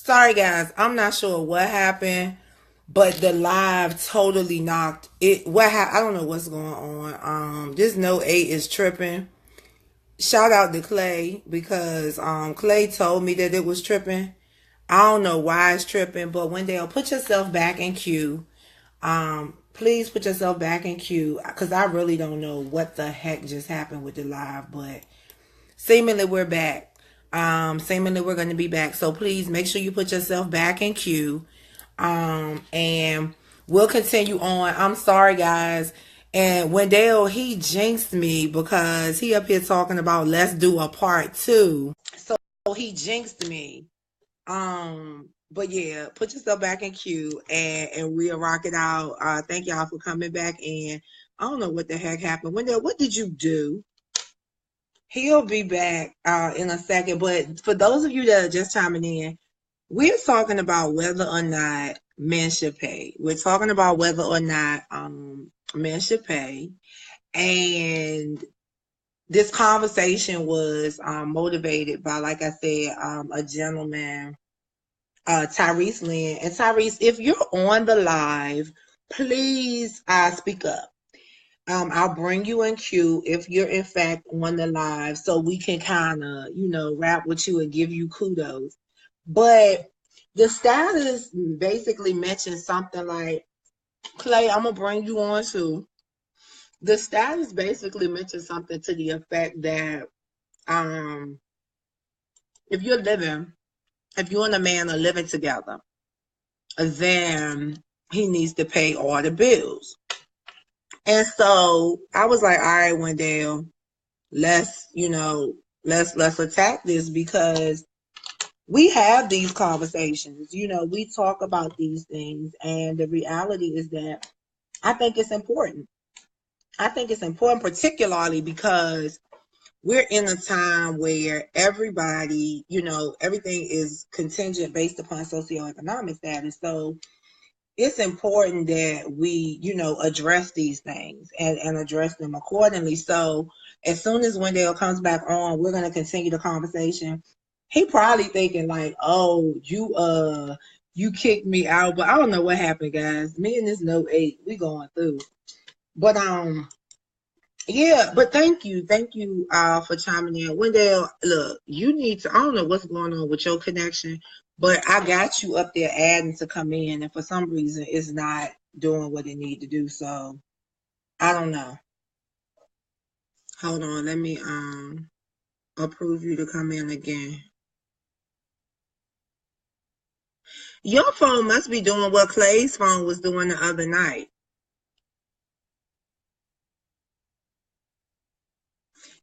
Sorry guys, I'm not sure what happened, but the live totally knocked it. I don't know what's going on. This no 8 is tripping. Shout out to Clay because Clay told me that it was tripping. I don't know why it's tripping, but Wendell, put yourself back in queue. Please put yourself back in queue because I really don't know what the heck just happened with the live, but seemingly we're back. Seemingly we're going to be back. So please make sure you put yourself back in queue. And we'll continue on. I'm sorry, guys. And Wendell, he jinxed me because he up here talking about let's do a part two. So he jinxed me. But yeah, put yourself back in queue and we'll rock it out. Thank y'all for coming back in. I don't know what the heck happened. Wendell, what did you do? He'll be back in a second. But for those of you that are just chiming in, we're talking about whether or not men should pay. We're talking about whether or not men should pay. And this conversation was motivated by, like I said, a gentleman, Tyrese Lynn. And Tyrese, if you're on the live, please speak up. I'll bring you in queue if you're in fact on the live so we can kind of, rap with you and give you kudos. But the status basically mentions something like, Clay, I'm going to bring you on too. The status basically mentions something to the effect that if you and a man are living together, then he needs to pay all the bills. And so I was like, all right, Wendell, let's attack this because we have these conversations. We talk about these things, and the reality is that I think it's important. I think it's important, particularly because we're in a time where everybody, everything is contingent based upon socioeconomic status. So it's important that we, address these things and address them accordingly. So as soon as Wendell comes back on, we're going to continue the conversation. He probably thinking like, oh, you kicked me out, but I don't know what happened, guys. Me and this no 8, we going through. But yeah, but thank you for chiming in. Wendell, look, you need to, I don't know what's going on with your connection, but I got you up there adding to come in, and for some reason it's not doing what it need to do. So I don't know. Hold on, let me approve you to come in again. Your phone must be doing what Clay's phone was doing the other night.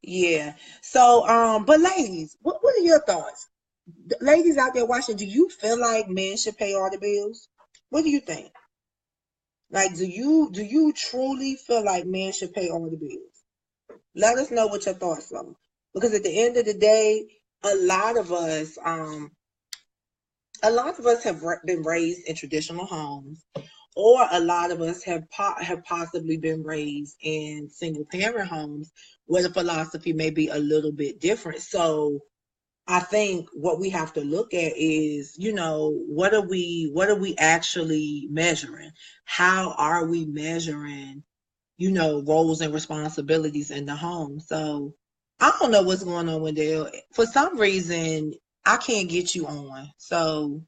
Yeah. So but ladies, what are your thoughts? Ladies out there watching, do you feel like men should pay all the bills? What do you think? Like, do you truly feel like men should pay all the bills? Let us know what your thoughts are. Because at the end of the day, a lot of us, have been raised in traditional homes, or a lot of us have possibly been raised in single parent homes where the philosophy may be a little bit different. So I think what we have to look at is, what are we actually measuring? How are we measuring, roles and responsibilities in the home? So I don't know what's going on, Wendell. For some reason, I can't get you on. So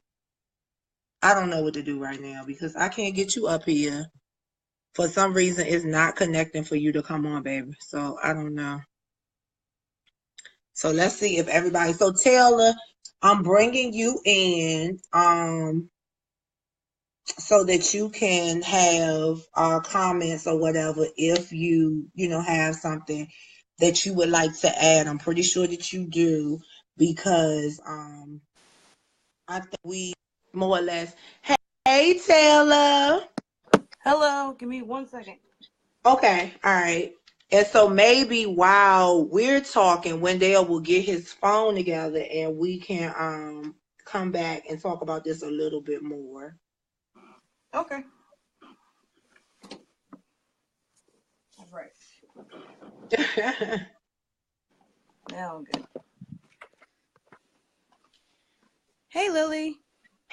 I don't know what to do right now because I can't get you up here. For some reason, it's not connecting for you to come on, baby. So I don't know. So let's see if everybody. So Taylor, I'm bringing you in so that you can have comments or whatever if you have something that you would like to add. I'm pretty sure that you do because I think we more or less. Hey Taylor. Hello, give me 1 second. Okay, all right. And so maybe while we're talking, Wendell will get his phone together and we can come back and talk about this a little bit more. Okay. All right. Now I'm good. Hey, Lily.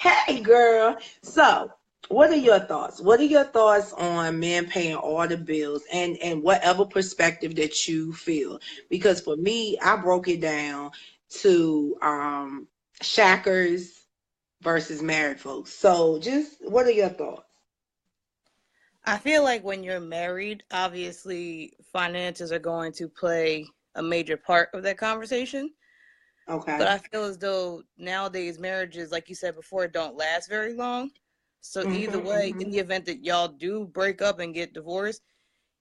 Hey, girl. So, what are your thoughts? What are your thoughts on men paying all the bills and whatever perspective that you feel? Because for me, I broke it down to shackers versus married folks. So, just what are your thoughts? I feel like when you're married, obviously finances are going to play a major part of that conversation. But Okay. I feel as though nowadays marriages, like you said before, don't last very long. So either way, in the Mm-hmm, event that y'all do break up and get divorced,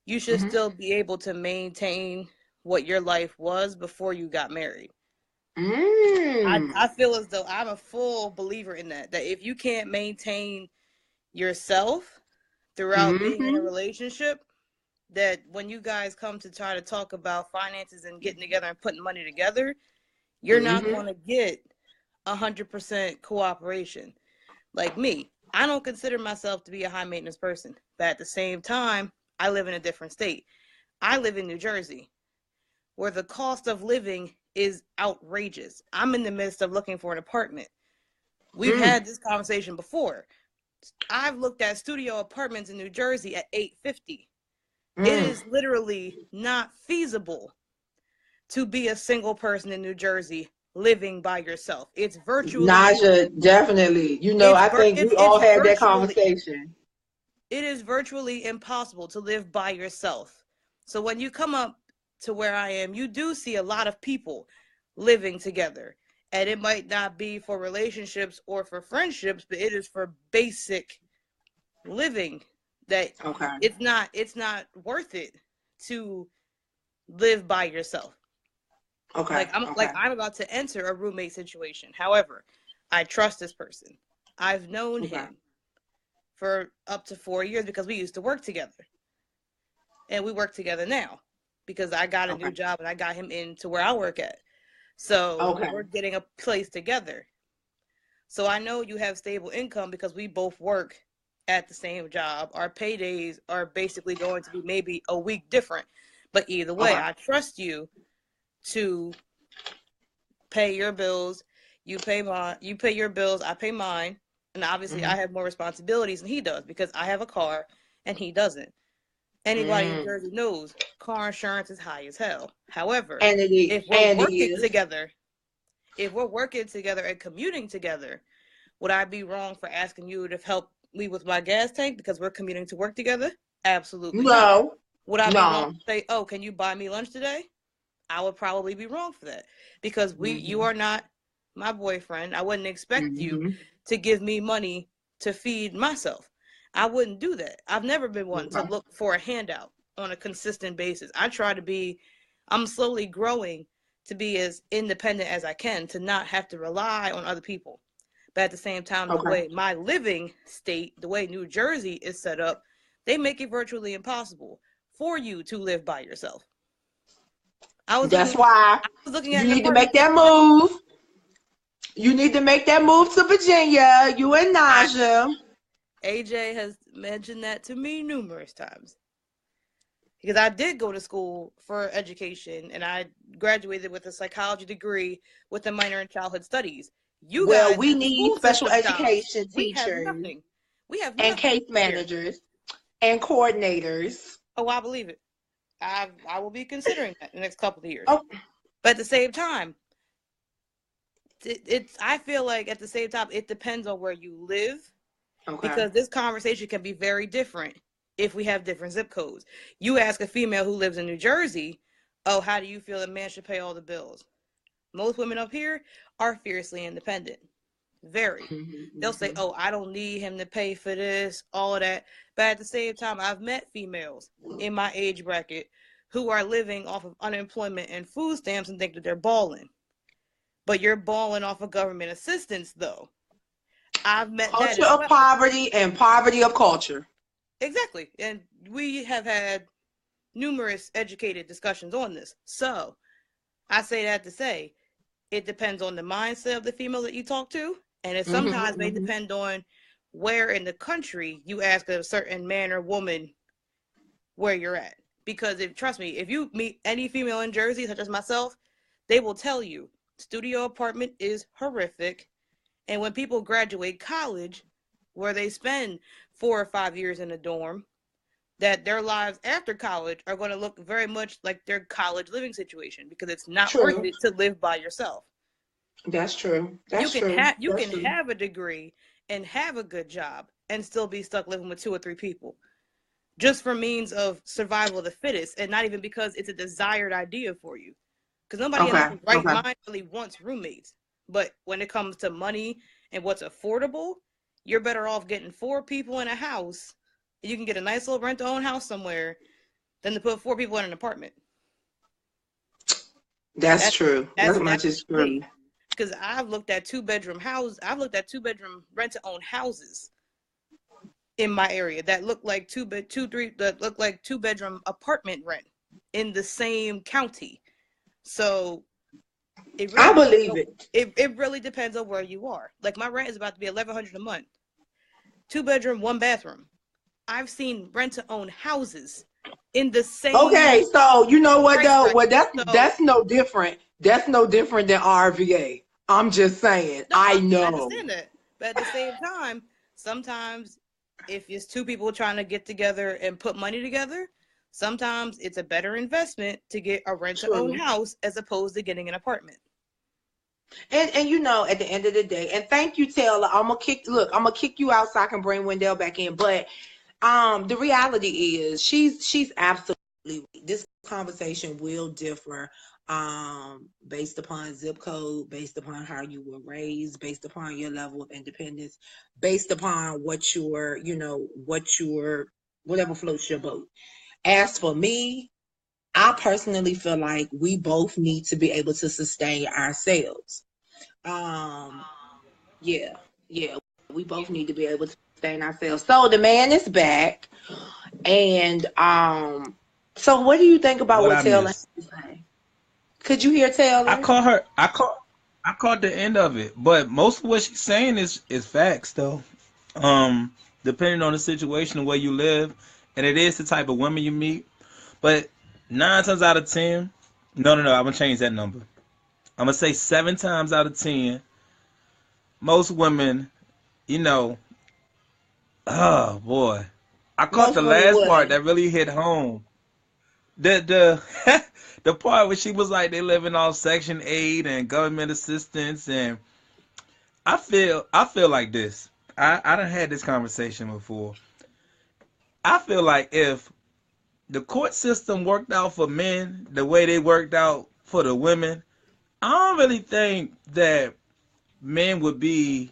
you should mm-hmm, still be able to maintain what your life was before you got married. I mm-hmm. feel as though I'm a full believer in that. That if you can't maintain yourself throughout being in a Mm-hmm. relationship, that when you guys come to try to talk about finances and getting together and putting money together, you're not Mm-hmm. going to get 100% cooperation. Like me, I don't consider myself to be a high maintenance person, but at the same time, I live in a different state. I live in New Jersey, where the cost of living is outrageous. I'm in the midst of looking for an apartment. We've Mm, had this conversation before. I've looked at studio apartments in New Jersey at 850. It mm. is literally not feasible to be a single person in New Jersey living by yourself. Naja, definitely. I think we all had that conversation. it is virtually impossible to live by yourself. So when you come up to where I am, you do see a lot of people living together. And it might not be for relationships or for friendships, but it is for basic living that Okay. it's not worth it to live by yourself. Okay. Okay. I'm about to enter a roommate situation. However, I trust this person. I've known Okay. him for up to 4 years because we used to work together. And we work together now because I got a new Okay. job and I got him into where I work at. So Okay. we're getting a place together. So I know you have stable income because we both work at the same job. Our paydays are basically going to be maybe a week different. But either way, Okay. I trust you to pay your bills. You pay your bills, I pay mine. And obviously I Mm-hmm. have more responsibilities than he does because I have a car and he doesn't. Anybody in Mm. Jersey knows car insurance is high as hell. However, And it is. if we're And it working is. together, if we're working together and commuting together, would I be wrong for asking you to help me with my gas tank because we're commuting to work together? Absolutely not. No. Would I be wrong No. to say, "Oh, can you buy me lunch today?" I would probably be wrong for that because you Mm-hmm. are not my boyfriend. I wouldn't expect you Mm-hmm. to give me money to feed myself. I wouldn't do that. I've never been one to Okay. look for a handout on a consistent basis. I'm slowly growing to be as independent as I can, to not have to rely on other people. But at the same time, the Okay. way my living state, the way New Jersey is set up, they make it virtually impossible for you to live by yourself. I was That's looking why I was looking at you an need to apartment make the that other day. move. You need to make that move to Virginia. You and I Naja. AJ has mentioned that to me numerous times because I did go to school for education and I graduated with a psychology degree with a minor in childhood studies. You Well, guys we have need school special system jobs. education We have teachers nothing. We have and nothing case here. managers and coordinators. Oh, I believe it. I will be considering that in the next couple of years. Oh, But at the same time, it's I feel like at the same time it depends on where you live okay. because this conversation can be very different if we have different zip codes. You ask a female who lives in New Jersey, "Oh, how do you feel a man should pay all the bills?" Most women up here are fiercely independent. Very. They'll say, Mm-hmm. "Oh, I don't need him to pay for this, all of that." But at the same time, I've met females in my age bracket who are living off of unemployment and food stamps and think that they're balling. But you're balling off of government assistance, though. I've met that Culture as of well. poverty and poverty of culture. Exactly. And we have had numerous educated discussions on this. So I say that to say it depends on the mindset of the female that you talk to. And it Mm-hmm, sometimes may mm-hmm. depend on where in the country you ask a certain man or woman where you're at. Because if trust me, if you meet any female in Jersey, such as myself, they will tell you studio apartment is horrific And when people graduate college, where they spend 4 or 5 years in a dorm, that their lives after college are going to look very much like their college living situation, because it's not worth True. it to live by yourself. That's true. You That's can true. have you That's can true. have a degree and have a good job and still be stuck living with 2 or 3 people, just for means of survival of the fittest, and not even because it's a desired idea for you. Because nobody in Okay. their right Okay. mind really wants roommates. But when it comes to money and what's affordable, you're better off getting 4 people in a house. You can get a nice little rent-to-own house somewhere than to put 4 people in an apartment. That's That's true. that's That that's much is me. true. Because I've looked at 2 bedroom houses. I've looked at 2 bedroom rent-to-own houses in my area that look like that look like 2 bedroom apartment rent in the same county. So it really I depends believe on, it. it really depends on where you are. Like my rent is about to be $1,100 a month, 2 bedroom, 1 bathroom. I've seen rent to own houses in the same Okay, so you know what price though? Well, bracket. that's So that's no different. That's no different than RVA. I'm just saying. no, I I know. understand that, but at the same time, sometimes if it's 2 people trying to get together and put money together, sometimes it's a better investment to get a rent to own True. house as opposed to getting an apartment. And you know, at the end of the day, and thank you, Taylor. I'm gonna kick you out so I can bring Wendell back in. But the reality is she's absolutely, this conversation will differ based upon zip code, based upon how you were raised, based upon your level of independence, based upon what your, whatever floats your boat. As for me, I personally feel like we both need to be able to sustain ourselves. Um, yeah, yeah, we both need to be able to sustain ourselves. So the man is back, and so what do you think about What what I Taylor missed. had to say? Could you hear I Taylor? caught her. I caught the end of it, but most of what she's saying is facts though. Um, Depending on the situation and where you live, and it is the type of women you meet. But 9 times out of 10, no, I'm gonna change that number. I'm gonna say 7 times out of 10, most women, you know, oh boy, I caught Most the women last part would. that really hit home. The the part where she was like they living off Section 8 and government assistance, and I feel like this. I done had this conversation before. I feel like if the court system worked out for men the way they worked out for the women, I don't really think that men would be.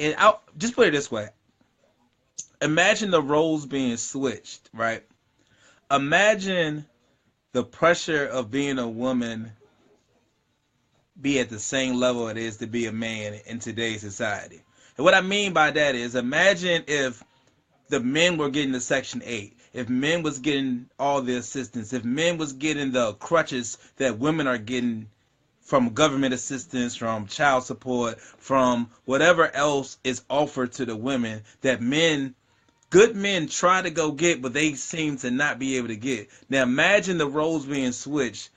And I'll just put it this way: imagine the roles being switched, right? Imagine the pressure of being a woman be at the same level it is to be a man in today's society. And what I mean by that is imagine if the men were getting the Section 8, if men was getting all the assistance, if men was getting the crutches that women are getting from government assistance, from child support, from whatever else is offered to the women that good men try to go get, but they seem to not be able to get. Now imagine the roles being switched.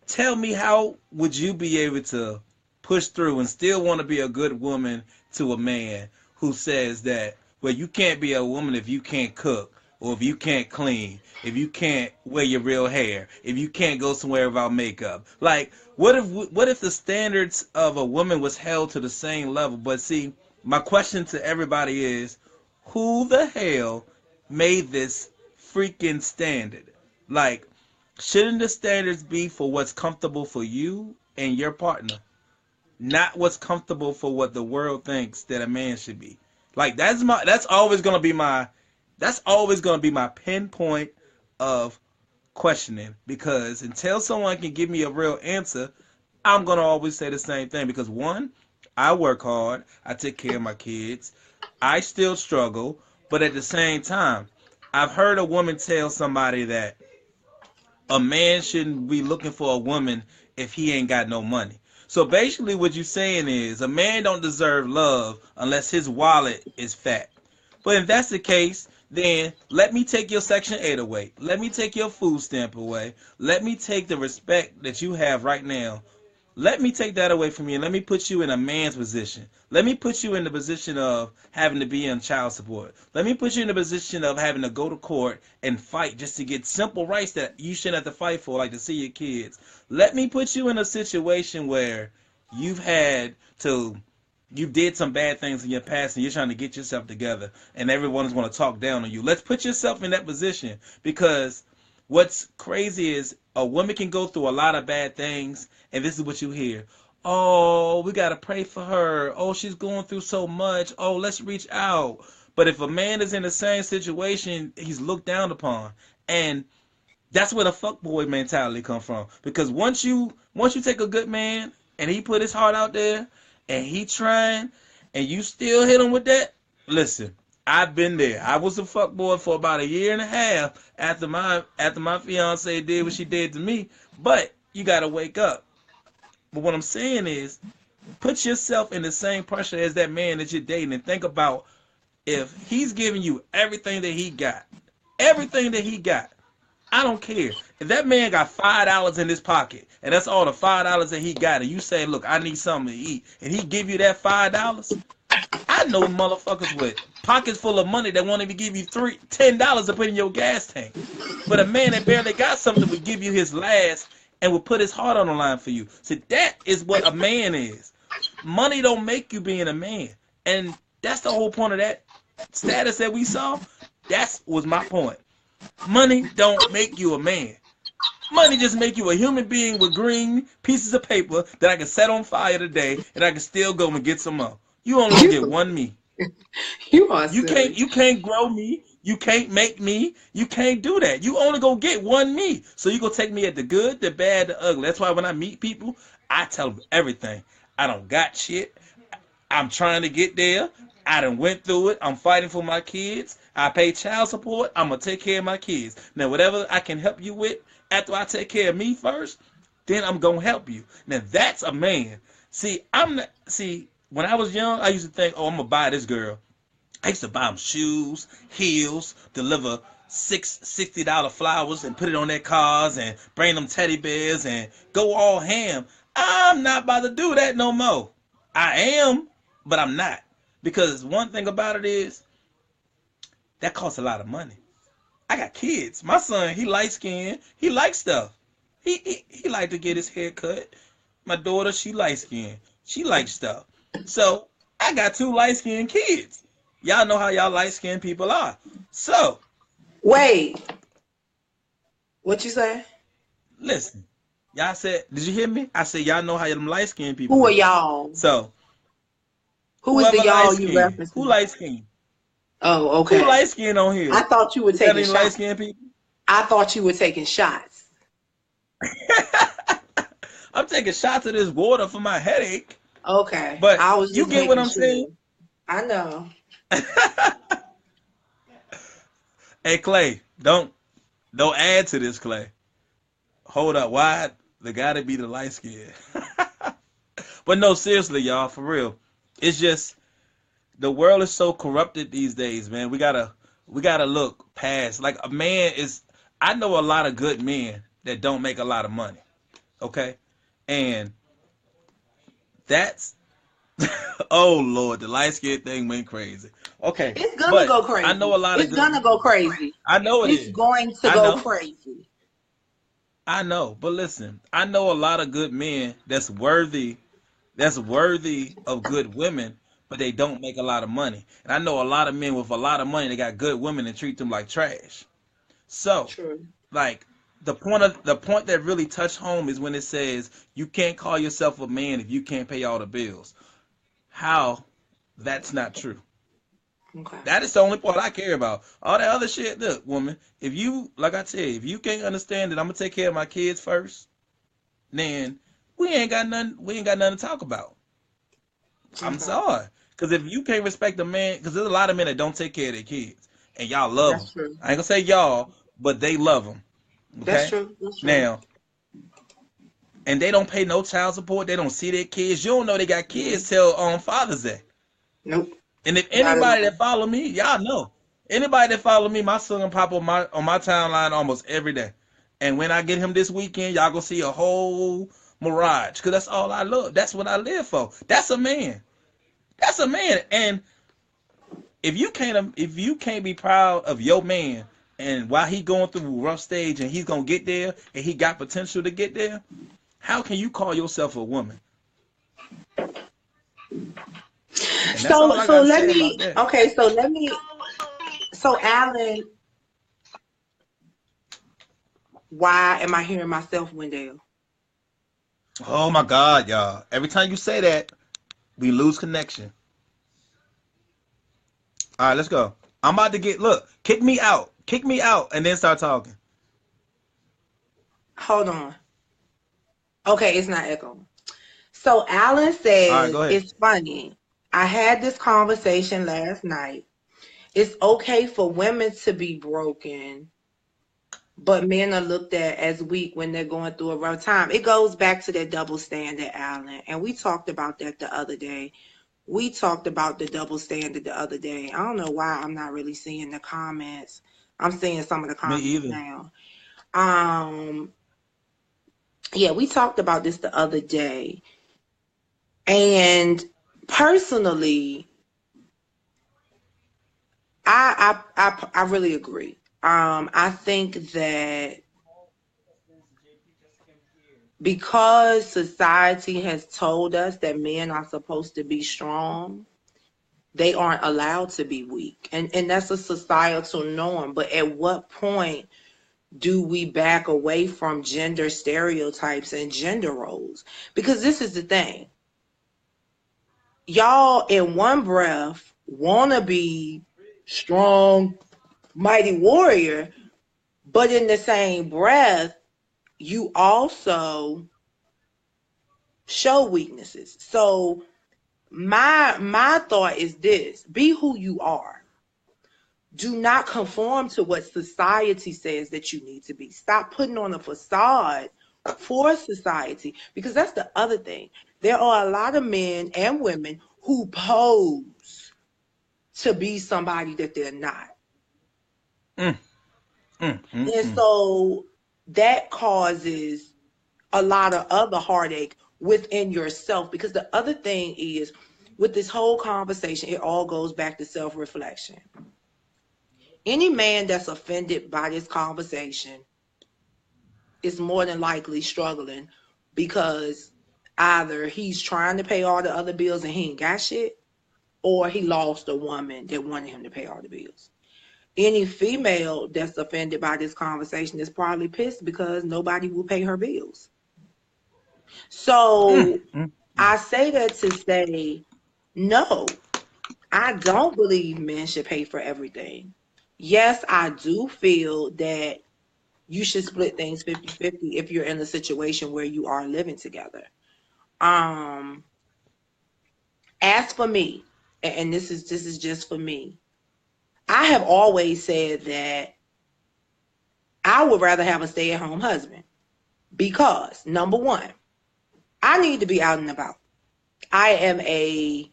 Tell me, how would you be able to push through and still want to be a good woman to a man who says that, well, you can't be a woman if you can't cook, or if you can't clean, if you can't wear your real hair, if you can't go somewhere without makeup? Like, what if the standards of a woman was held to the same level? But see, my question to everybody is, who the hell made this freaking standard? Like, shouldn't the standards be for what's comfortable for you and your partner, not what's comfortable for what the world thinks that a man should be? Like, that's always gonna be my pinpoint of questioning, because until someone can give me a real answer, I'm gonna always say the same thing. Because one, I work hard, I take care of my kids, I still struggle, but at the same time, I've heard a woman tell somebody that a man shouldn't be looking for a woman if he ain't got no money. So basically what you're saying is a man don't deserve love unless his wallet is fat. But if that's the case, then let me take your Section 8 away. Let me take your food stamp away. Let me take the respect that you have right now Let me take that away from you and let me put you in a man's position. Let me put you in the position of having to be on child support. Let me put you in the position of having to go to court and fight just to get simple rights that you shouldn't have to fight for, like to see your kids. Let me put you in a situation where you've had to, you did some bad things in your past and you're trying to get yourself together and everyone is going to talk down on you. Let's put yourself in that position, because what's crazy is a woman can go through a lot of bad things, and this is what you hear. Oh, we got to pray for her. Oh, she's going through so much. Oh, let's reach out. But if a man is in the same situation, he's looked down upon. And that's where the fuckboy mentality come from. Because once you take a good man and he put his heart out there and he trying and you still hit him with that, listen, I've been there. I was a fuckboy for about a year and a half after my fiance did what she did to me. But you gotta wake up. But what I'm saying is, put yourself in the same pressure as that man that you're dating and think about if he's giving you everything that he got, I don't care. If that man got $5 in his pocket and that's all the $5 that he got, and you say, look, I need something to eat, and he give you that $5, I know motherfuckers with pockets full of money that won't even give you $10 to put in your gas tank. But a man that barely got something would give you his last and would put his heart on the line for you. So that is what a man is. Money don't make you being a man. And that's the whole point of that status that we saw. That was my point. Money don't make you a man. Money just make you a human being with green pieces of paper that I can set on fire today and I can still go and get some more. You only get one me. You can't grow me. You can't make me. You can't do that. You only gonna get one me. So you gonna take me at the good, the bad, the ugly. That's why when I meet people, I tell them everything. I don't got shit. I'm trying to get there. I done went through it. I'm fighting for my kids. I pay child support. I'm gonna take care of my kids. Now, whatever I can help you with after I take care of me first, then I'm gonna help you. Now that's a man. See, when I was young, I used to think, oh, I'm gonna buy this girl. I used to buy them shoes, heels, deliver $60 flowers and put it on their cars and bring them teddy bears and go all ham. I'm not about to do that no more. I am, but I'm not. Because one thing about it is, that costs a lot of money. I got kids. My son, he light skinned. He likes stuff. He like to get his hair cut. My daughter, she light skinned. She likes stuff. So I got 2 light skinned kids. Y'all know how y'all light skinned people are. So wait, what you say? Listen, y'all said, did you hear me? I said y'all know how them light skinned people Who are are. y'all? So Who is the whoever y'all light you skinned, referencing? who light skinned? Oh, okay. Who light skinned on here? I thought you were Is that taking any light shots. skinned people? I thought you were taking shots. I'm taking shots of this water for my headache. Okay. But I was you just get what making I'm sure. saying? I know. Hey Clay, don't add to this, Clay. Hold up, why the gotta be the light skin? But no, seriously, y'all, for real. It's just the world is so corrupted these days, man. We gotta look past. Like a man is. I know a lot of good men that don't make a lot of money. Okay, and that's oh Lord, the light skin thing went crazy. Okay, It's gonna but go crazy. I know a lot of It's good. gonna go crazy. I know it It's is. going to I go know. crazy. I know, but listen, I know a lot of good men that's worthy of good women, but they don't make a lot of money. And I know a lot of men with a lot of money that got good women and treat them like trash. So, True. like the point that really touched home is when it says you can't call yourself a man if you can't pay all the bills. How that's not true. Okay. That is the only part I care about. All that other shit, look, woman, if you, like I said, if you can't understand that I'm gonna take care of my kids first, then we ain't got nothing to talk about. I'm Okay. sorry. Because if you can't respect a man, because there's a lot of men that don't take care of their kids, and y'all love them. That's true. I ain't gonna say y'all, but they love them. That's Okay? true. That's true. Now, and they don't pay no child support. They don't see their kids. You don't know they got kids till on Father's Day. Nope. And if Not at anybody all. that follow me, y'all know. Anybody that follow me, my son pop on my timeline almost every day. And when I get him this weekend, y'all gonna see a whole Mirage, because that's all I love. That's what I live for. That's a man. That's a man. And if you can't be proud of your man, and while he going through a rough stage and he's gonna get there and he got potential to get there, how can you call yourself a woman? And that's So all I so gotta let say about me that. okay, so let me so Alan, why am I hearing myself, Wendell? Oh my God, y'all. Every time you say that, we lose connection. All right, let's go. I'm about to kick me out. Kick me out and then start talking. Hold on. Okay, it's not echoing. So Alan All right, says, go ahead. it's funny. I had this conversation last night. It's okay for women to be broken, but men are looked at as weak when they're going through a rough time. It goes back to that double standard, Alan. And we talked about that the other day. We talked about the double standard the other day. I don't know why I'm not really seeing the comments. I'm seeing some of the Me comments either. now. Um, yeah, we talked about this the other day. And personally, I really agree. I think that because society has told us that men are supposed to be strong, they aren't allowed to be weak. And that's a societal norm. But at what point do we back away from gender stereotypes and gender roles? Because this is the thing. Y'all in one breath wanna be strong, mighty warrior, but in the same breath, you also show weaknesses. So my thought is this: be who you are. Do not conform to what society says that you need to be. Stop putting on a facade for society, because that's the other thing. There are a lot of men and women who pose to be somebody that they're not. Mm, And mm. so that causes a lot of other heartache within yourself. Because the other thing is, with this whole conversation, it all goes back to self-reflection. Any man that's offended by this conversation is more than likely struggling because either he's trying to pay all the other bills and he ain't got shit, or he lost a woman that wanted him to pay all the bills. Any female that's offended by this conversation is probably pissed because nobody will pay her bills. Mm, So mm. I say that to say, no, I don't believe men should pay for everything. Yes, I do feel that you should split things 50-50 if you're in a situation where you are living together. Um, as for me, and this is just for me, I have always said that I would rather have a stay-at-home husband because, number one, I need to be out and about. I am a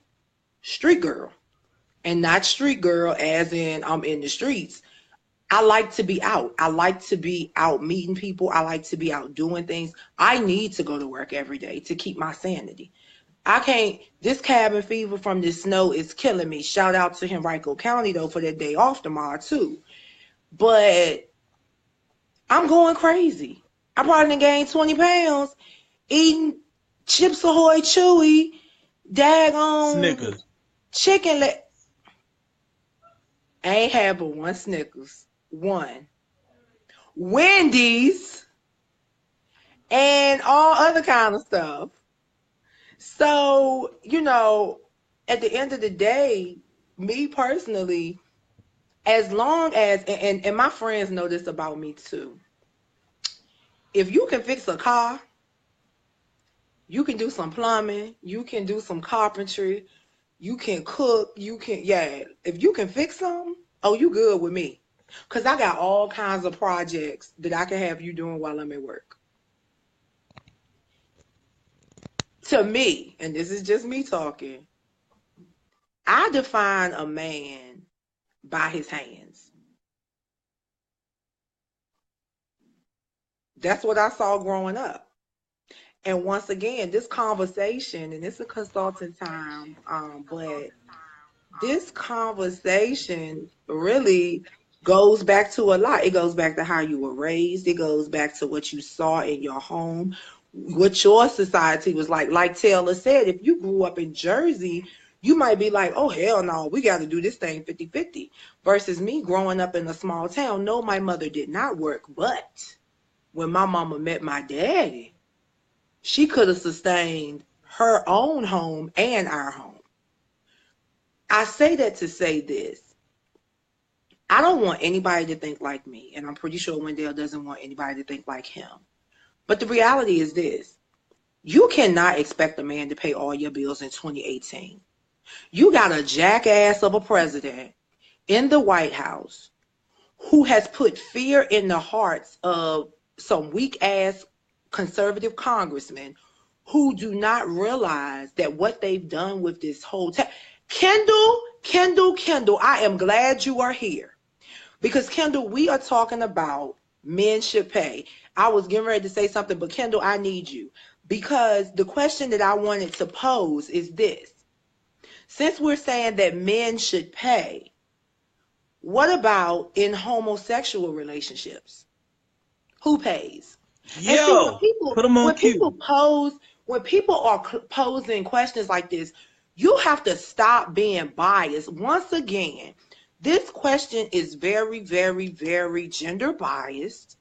street girl, and not street girl as in I'm in the streets. I like to be out. I like to be out meeting people. I like to be out doing things. I need to go to work every day to keep my sanity. I can't, this cabin fever from this snow is killing me. Shout out to Henrico County though for that day off tomorrow too. But I'm going crazy. I probably done gained 20 pounds eating Chips Ahoy Chewy, daggone Snickers. chicken leg. I ain't had but one Snickers. One. Wendy's and all other kind of stuff. So, at the end of the day, me personally, as long as, and my friends know this about me too, if you can fix a car, you can do some plumbing, you can do some carpentry, you can cook, yeah, if you can fix something, oh, you good with me. Because I got all kinds of projects that I can have you doing while I'm at work. To me, and this is just me talking, I define a man by his hands. That's what I saw growing up. And once again, this conversation, and it's a consulting time, but this conversation really goes back to a lot. It goes back to how you were raised. It goes back to what you saw in your home, what your society was like. Like Taylor said, if you grew up in Jersey, you might be like, oh, hell no, we got to do this thing 50-50. Versus me growing up in a small town. No, my mother did not work. But when my mama met my daddy, she could have sustained her own home and our home. I say that to say this. I don't want anybody to think like me, and I'm pretty sure Wendell doesn't want anybody to think like him. But the reality is this. You cannot expect a man to pay all your bills in 2018. You got a jackass of a president in the White House who has put fear in the hearts of some weak-ass conservative congressmen who do not realize that what they've done with this whole Kendall, I am glad you are here. Because, Kendall, we are talking about men should pay. I was getting ready to say something, but, Kendall, I need you. Because the question that I wanted to pose is this. Since we're saying that men should pay, what about in homosexual relationships? Who pays? And see, Yo, put them on cue. when people are posing questions like this, you have to stop being biased. Once again, this question is very, very, very gender biased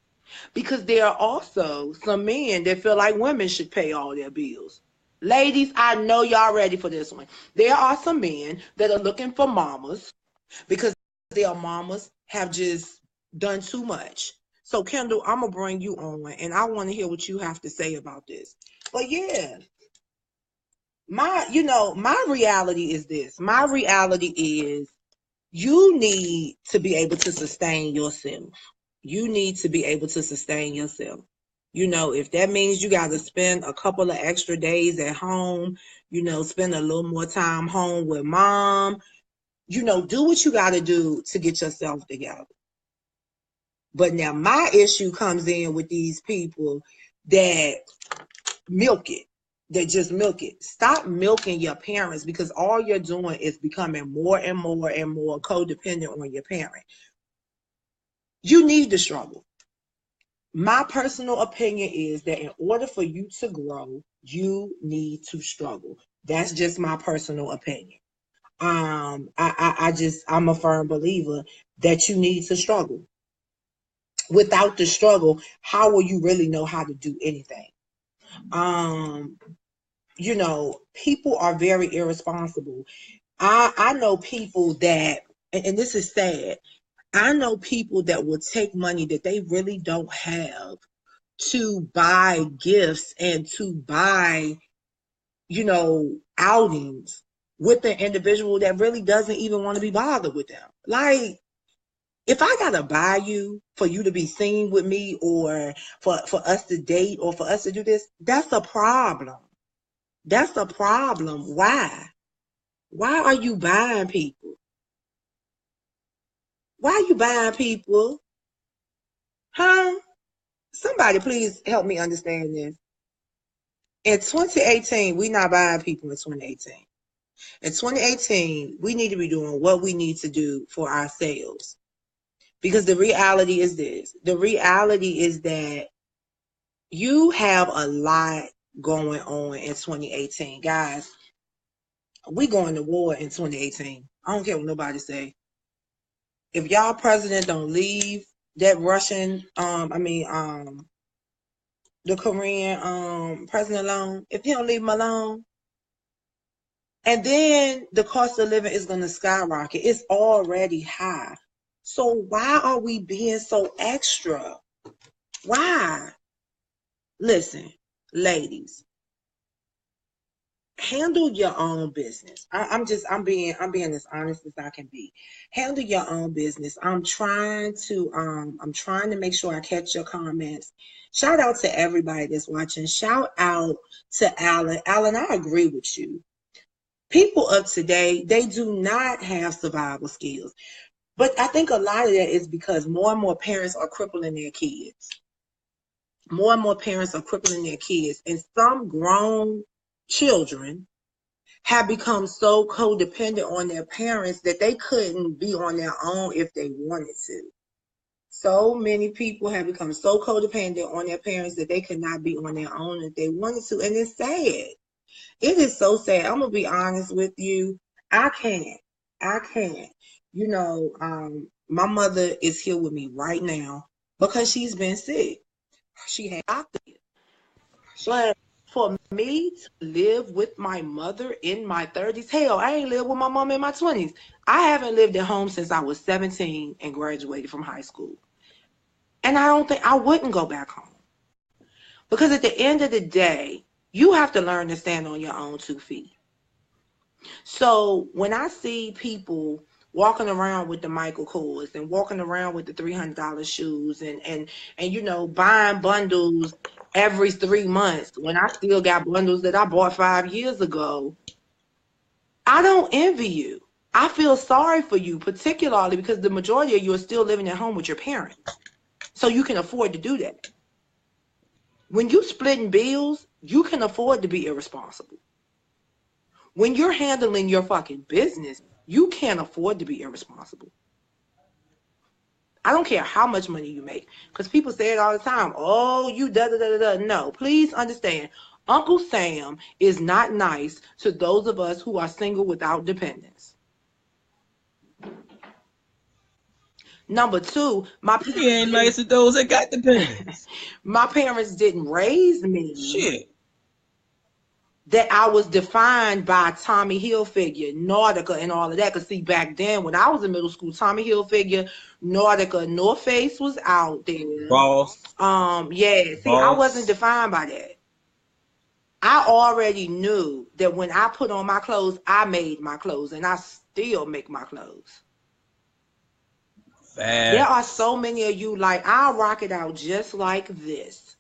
because there are also some men that feel like women should pay all their bills. Ladies, I know y'all ready for this one. There are some men that are looking for mamas because their mamas have just done too much. So, Kendall, I'm going to bring you on, and I want to hear what you have to say about this. But, yeah, my reality is this. My reality is you need to be able to sustain yourself. You need to be able to sustain yourself. If that means you got to spend a couple of extra days at home, spend a little more time home with mom, do what you got to do to get yourself together. But now my issue comes in with these people that milk it. They just milk it. Stop milking your parents because all you're doing is becoming more and more and more codependent on your parent. You need to struggle. My personal opinion is that in order for you to grow, you need to struggle. That's just my personal opinion. I'm a firm believer that you need to struggle. Without the struggle, how will you really know how to do anything? People are very irresponsible. I know people that, and this is sad, I know people that will take money that they really don't have to buy gifts and to buy, outings with an individual that really doesn't even want to be bothered with them. Like, if I gotta buy you for you to be seen with me or for us to date or for us to do this, that's a problem. That's a problem. Why? Why are you buying people? Why are you buying people? Huh? Somebody please help me understand this. In 2018, we not buying people in 2018. In 2018, we need to be doing what we need to do for ourselves. Because the reality is this. The reality is that you have a lot going on in 2018. Guys, we going to war in 2018. I don't care what nobody say. If y'all president don't leave that Russian, the Korean president alone, if he don't leave him alone, and then the cost of living is going to skyrocket. It's already high. So why are we being so extra? Why? Listen, ladies, handle your own business. I'm being as honest as I can be. Handle your own business. I'm trying to make sure I catch your comments. Shout out to everybody that's watching. Shout out to Alan. Alan, I agree with you. People of today, they do not have survival skills. But I think a lot of that is because more and more parents are crippling their kids. more and more parents are crippling their kids, and some grown children have become so codependent on their parents that they couldn't be on their own if they wanted to. So many people have become so codependent on their parents that they could not be on their own if they wanted to, and it's sad. It is so sad. I'm gonna be honest with you. I can't. You know, my mother is here with me right now because she's been sick. She had doctor. But for me to live with my mother in my 30s, hell, I ain't lived with my mom in my 20s. I haven't lived at home since I was 17 and graduated from high school. And I don't think I wouldn't go back home. Because at the end of the day, you have to learn to stand on your own 2 feet. So when I see people walking around with the Michael Kors and walking around with the $300 shoes and you know, buying bundles every 3 months when I still got bundles that I bought 5 years ago, I don't envy you. I feel sorry for you, particularly because the majority of you are still living at home with your parents. So you can afford to do that. When you splitting bills, you can afford to be irresponsible. When you're handling your fucking business, you can't afford to be irresponsible. I don't care how much money you make, because people say it all the time. Oh, you da da da da da. No, please understand. Uncle Sam is not nice to those of us who are single without dependents. Number 2, He ain't nice to those that got dependents. my parents didn't raise me Shit. that I was defined by Tommy Hilfiger, Nautica, and all of that. Because see, back then when I was in middle school, Tommy Hilfiger, Nautica, North Face was out there. Boss. Yeah. See, Boss. I wasn't defined by that. I already knew that when I put on my clothes, I made my clothes, and I still make my clothes. There are so many of you, like, I'll rock it out just like this.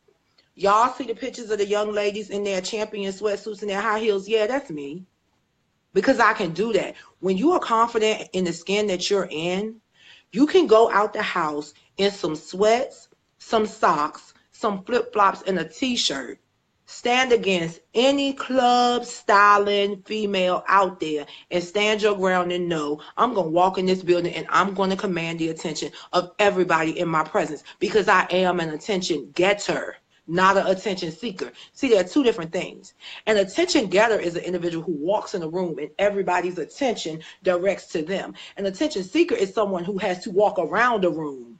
Y'all see the pictures of the young ladies in their champion sweatsuits and their high heels? Yeah, that's me. Because I can do that. When you are confident in the skin that you're in, you can go out the house in some sweats, some socks, some flip-flops, and a t-shirt. Stand against any club styling female out there and stand your ground and know I'm going to walk in this building and I'm going to command the attention of everybody in my presence, because I am an attention getter, not an attention seeker. See, there are 2 different things. An attention getter is an individual who walks in a room and everybody's attention directs to them. An attention seeker is someone who has to walk around a room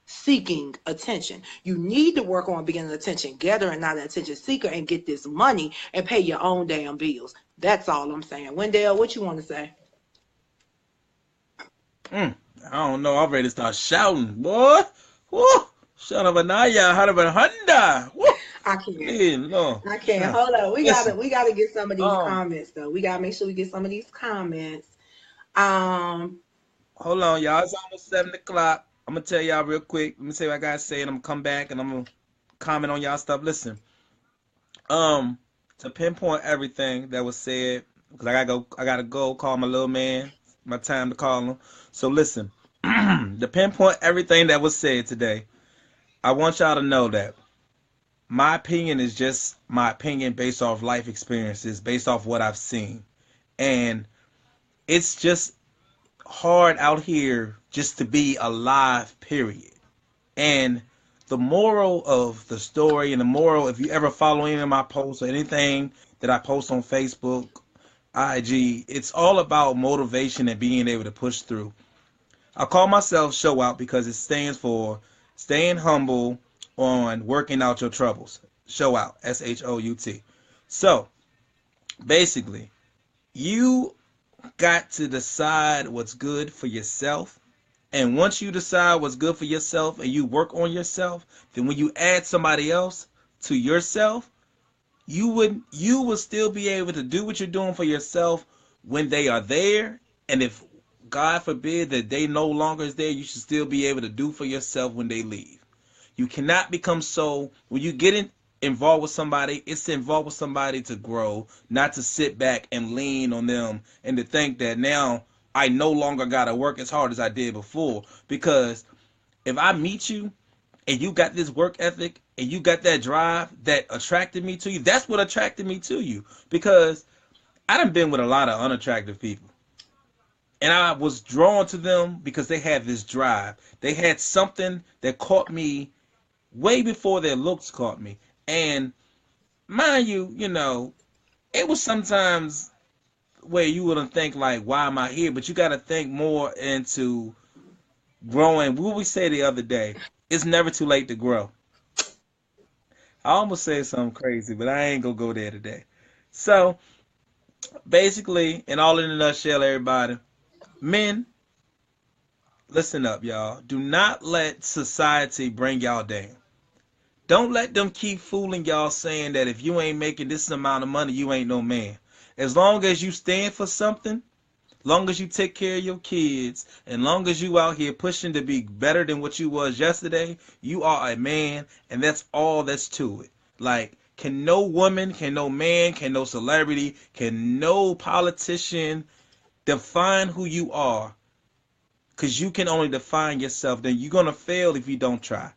seeking attention. You need to work on being an attention getter and not an attention seeker, and get this money and pay your own damn bills. That's all I'm saying. Wendell, what you want to say? I don't know. I'm ready to start shouting, boy. Woo! Shut up, Anaya. How about Honda? Woo! I can't. Yeah, no. I can't. Hold on. We gotta get some of these comments though. We gotta make sure we get some of these comments. Hold on, y'all. It's almost 7 o'clock. I'm gonna tell y'all real quick. Let me say what I gotta say, and I'm gonna come back and I'm gonna comment on y'all stuff. Listen, to pinpoint everything that was said, because I gotta go call my little man. My time to call him. So listen, to pinpoint everything that was said today, I want y'all to know that my opinion is just my opinion based off life experiences, based off what I've seen, and it's just hard out here just to be alive, period. And the moral of the story, and the moral, if you ever follow any of my posts or anything that I post on Facebook, IG, it's all about motivation and being able to push through. I call myself Show Out because it stands for staying humble on working out your troubles. Show Out, SHOUT. So basically, you got to decide what's good for yourself. And once you decide what's good for yourself and you work on yourself, then when you add somebody else to yourself, you will still be able to do what you're doing for yourself when they are there. And if God forbid that they no longer is there, you should still be able to do for yourself when they leave. You cannot become so, when you get involved with somebody, it's to involve with somebody to grow, not to sit back and lean on them and to think that now I no longer got to work as hard as I did before. Because if I meet you and you got this work ethic and you got that drive that attracted me to you. That's what attracted me to you, because I done been with a lot of unattractive people. And I was drawn to them because they had this drive. They had something that caught me way before their looks caught me. And mind you, it was sometimes where you wouldn't think like, why am I here? But you got to think more into growing. What we say the other day, it's never too late to grow. I almost said something crazy, but I ain't gonna go there today. So basically, in all in a nutshell, everybody, men, listen up, y'all. Do not let society bring y'all down. Don't let them keep fooling y'all saying that if you ain't making this amount of money, you ain't no man. As long as you stand for something, long as you take care of your kids, and long as you out here pushing to be better than what you was yesterday, you are a man, and that's all that's to it. Like, can no woman, can no man, can no celebrity, can no politician define who you are? Because you can only define yourself. Then you're going to fail if you don't try.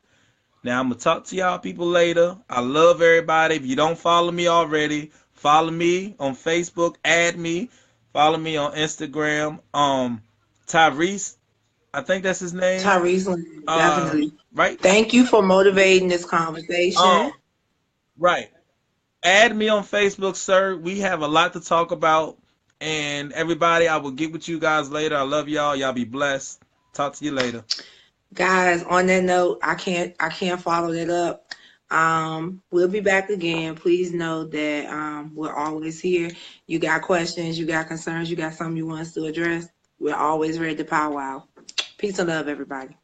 Now, I'm going to talk to y'all people later. I love everybody. If you don't follow me already, follow me on Facebook, add me, follow me on Instagram. Tyrese, I think that's his name. Tyrese, definitely. Right? Thank you for motivating this conversation. Right. Add me on Facebook, sir. We have a lot to talk about. And everybody, I will get with you guys later. I love y'all. Y'all be blessed. Talk to you later. Guys, on that note, I can't follow that up. We'll be back again. Please know that we're always here. You got questions, you got concerns, you got something you want us to address. We're always ready to powwow. Peace and love, everybody.